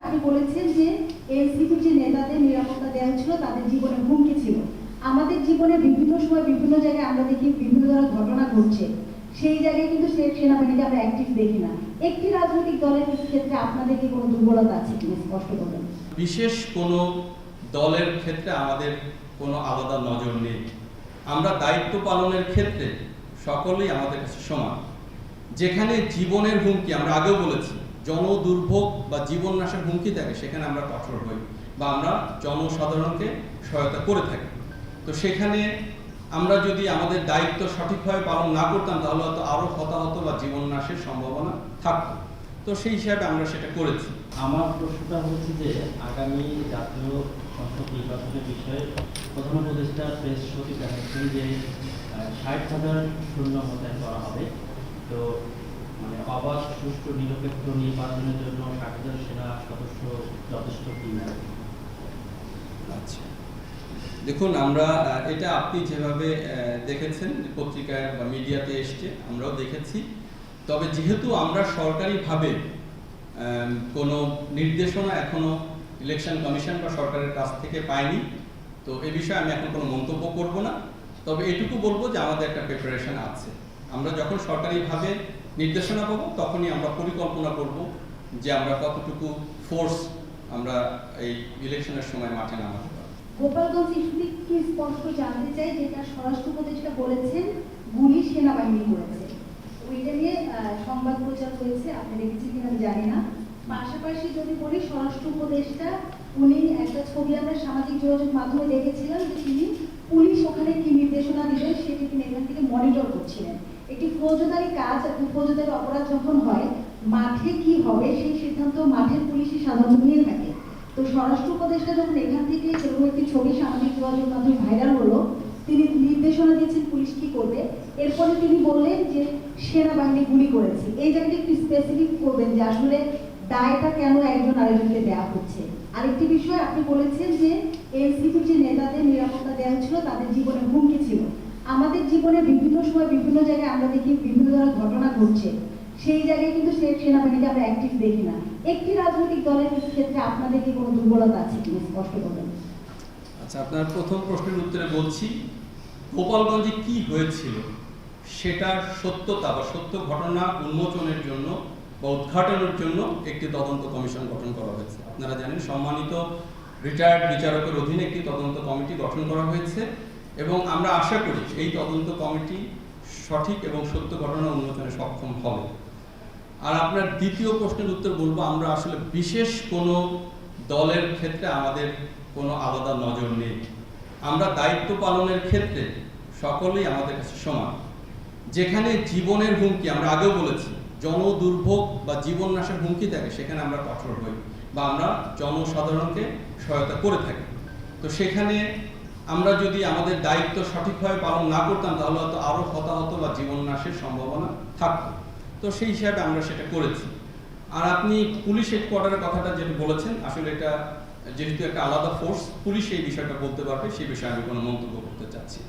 আপনি বলেছেন যে এনসিপির যে নেতাদের নিরাপত্তা দেওয়া হচ্ছিল তাদের জীবনে হুমকি ছিল। আমাদের জীবনে বিভিন্ন সময় বিভিন্ন জায়গায় আমরা দেখি বিভিন্ন ধরনের ঘটনা ঘটছে, সেই জায়গায় কিন্তু সেনাবাহিনীকে আমরা অ্যাক্টিভ দেখি না। একটি রাজনৈতিক দলের ক্ষেত্রে আপনাদের কি কোনো দুর্বলতা আছে কিনা স্পষ্ট করবেন। বিশেষ কোনো দলের ক্ষেত্রে আমাদের কোনো আলাদা নজর নেই। আমরা দায়িত্ব পালনের ক্ষেত্রে সকলেই আমাদের কাছে সমান। যেখানে জীবনের হুমকি, আমরা আগেও বলেছি, জনদুর্ভোগ বা জীবন নাশের হুমকি থাকে, সেখানে আমরা কঠোর হই বা আমরা জনসাধারণকে সহায়তা করে থাকি। তো সেখানে আমরা যদি আমাদের দায়িত্ব সঠিকভাবে পালন না করতাম তাহলে হয়তো আরও হতাহত বা জীবন নাশের সম্ভাবনা থাকতো। তো সেই হিসাবে আমরা সেটা করেছি। আমার প্রশ্নটা হচ্ছে যে আগামী জাতীয় সংসদ নির্বাচনের বিষয়ে প্রধান উপদেষ্টা প্রেস শোতে জানাচ্ছেন যে 60,000 সৈন্য মোতায়েন করা হবে। তো মানে অবাধ সুষ্ঠু নিরপেক্ষ নির্বাচনের জন্য 60,000 সেনা সদস্য যথেষ্ট কিনা? আচ্ছা, দেখুন, আমরা এটা আপনি যেভাবে দেখেছেন পত্রিকায় বা মিডিয়াতে এসছে, আমরাও দেখেছি। তবে যেহেতু আমরা সরকারিভাবে কোনো নির্দেশনা এখনো ইলেকশন কমিশন বা সরকারের কাছ থেকে পাইনি, তো এ বিষয়ে আমি এখন কোনো মন্তব্য করব না। তবে এটুকু বলবো যে আমাদের একটা প্রিপারেশন আছে। আমরা যখন সরকারিভাবে নির্দেশনা পাবো তখনই আমরা পরিকল্পনা করব যে আমরা কতটুকু ফোর্স আমরা এই ইলেকশনের সময় মাঠে নামাতে পারবো। গোপালগঞ্জ ইস্যুতে কি স্পষ্ট জানতে চাই, যেটা স্বরাষ্ট্র উপদেষ্টা বলেছেন গুলি সেনাবাহিনী করেছে, ওইটা নিয়ে সংবাদ প্রচার হয়েছে, আপনি দেখেছেন কিনা আমি জানি না। পাশাপাশি যদি বলি, স্বরাষ্ট্র উপদেষ্টা উনি একটা ছবি আমরা সামাজিক যোগাযোগ মাধ্যমে দেখেছিলাম যে তিনি পুলিশ ওখানে কি নির্দেশনা দিলেন সেটি তিনি এখান থেকে মনিটর করছিলেন। একটি ফৌজদারি কাজ, ফৌজদারি অপরাধ যখন হয় মাঠে কি হবে সেই সিদ্ধান্ত মাঠের পুলিশই সাধারণত নিয়ে থাকে। তো স্বরাষ্ট্র উপদেষ্টা যখন এখান থেকে সেরকম একটি ছবি সামাজিক যোগাযোগ মাধ্যমে ভাইরাল হলো, তিনি নির্দেশনা দিয়েছেন পুলিশ কি করবে, এরপরে তিনি বললেন যে সেনাবাহিনী গুলি করেছে। এই জায়গাটা একটু স্পেসিফিক করবেন যে আসলে দায়টা কেন একজন আরেকজনকে দেওয়া হচ্ছে। আরেকটি বিষয়, আপনি বলেছেন যে এনসিপির যে নেতাদের নিরাপত্তা দেওয়া হচ্ছিল তাদের জীবনে হুমকি ছিল। আমাদের জীবনে বিভিন্ন সময় বিভিন্ন জায়গায় আমরা দেখি বিভিন্ন ধরনের ঘটনা ঘটছে, সেই জায়গায় কিন্তু সেনাবাহিনীকে আমরা অ্যাক্টিভ দেখি না। একটি রাজনৈতিক দলের ক্ষেত্রে আপনাদের কি কোনো দুর্বলতা আছে কিনা স্পষ্ট করবেন। আচ্ছা, আপনার প্রথম প্রশ্নের উত্তরে বলছি, গোপালগঞ্জে কি হয়েছিল সেটার সত্যতা বা সত্য ঘটনা উন্মোচনের জন্য বা উদ্ঘাটনের জন্য একটি তদন্ত কমিশন গঠন করা হয়েছে। আপনারা জানেন, সম্মানিত রিটায়ার্ড বিচারকের অধীনে একটি তদন্ত কমিটি গঠন করা হয়েছে এবং আমরা আশা করি এই তদন্ত কমিটি সঠিক এবং সত্য ঘটনা উন্মোচনে সক্ষম হবে। আর আপনার দ্বিতীয় প্রশ্নের উত্তর বলবো, আমরা আসলে বিশেষ কোনো দলের ক্ষেত্রে আমাদের কোনো আলাদা নজর নেই। আমরা দায়িত্ব পালনের ক্ষেত্রে সকলেই আমাদের কাছে সমান। যেখানে জীবনের হুমকি, আমরা আগেও বলেছি, জনদুর্ভোগ বা জীবন নাশের হুমকি থাকে, সেখানে আমরা কঠোর হই বা আমরা জনসাধারণকে সহায়তা করে থাকি। তো সেখানে আমরা যদি আমাদের দায়িত্ব সঠিকভাবে পালন না করতাম তাহলে হয়তো আরও হতাহত বা জীবন নাশের সম্ভাবনা থাকতো। তো সেই হিসাবে আমরা সেটা করেছি। আর আপনি পুলিশ হেডকোয়ার্টারের কথাটা যেটা বলেছেন, আসলে এটা যেহেতু একটা আলাদা ফোর্স, পুলিশ এই বিষয়টা বলতে পারবে, সেই বিষয়ে আমি কোনো মন্তব্য করতে চাচ্ছি।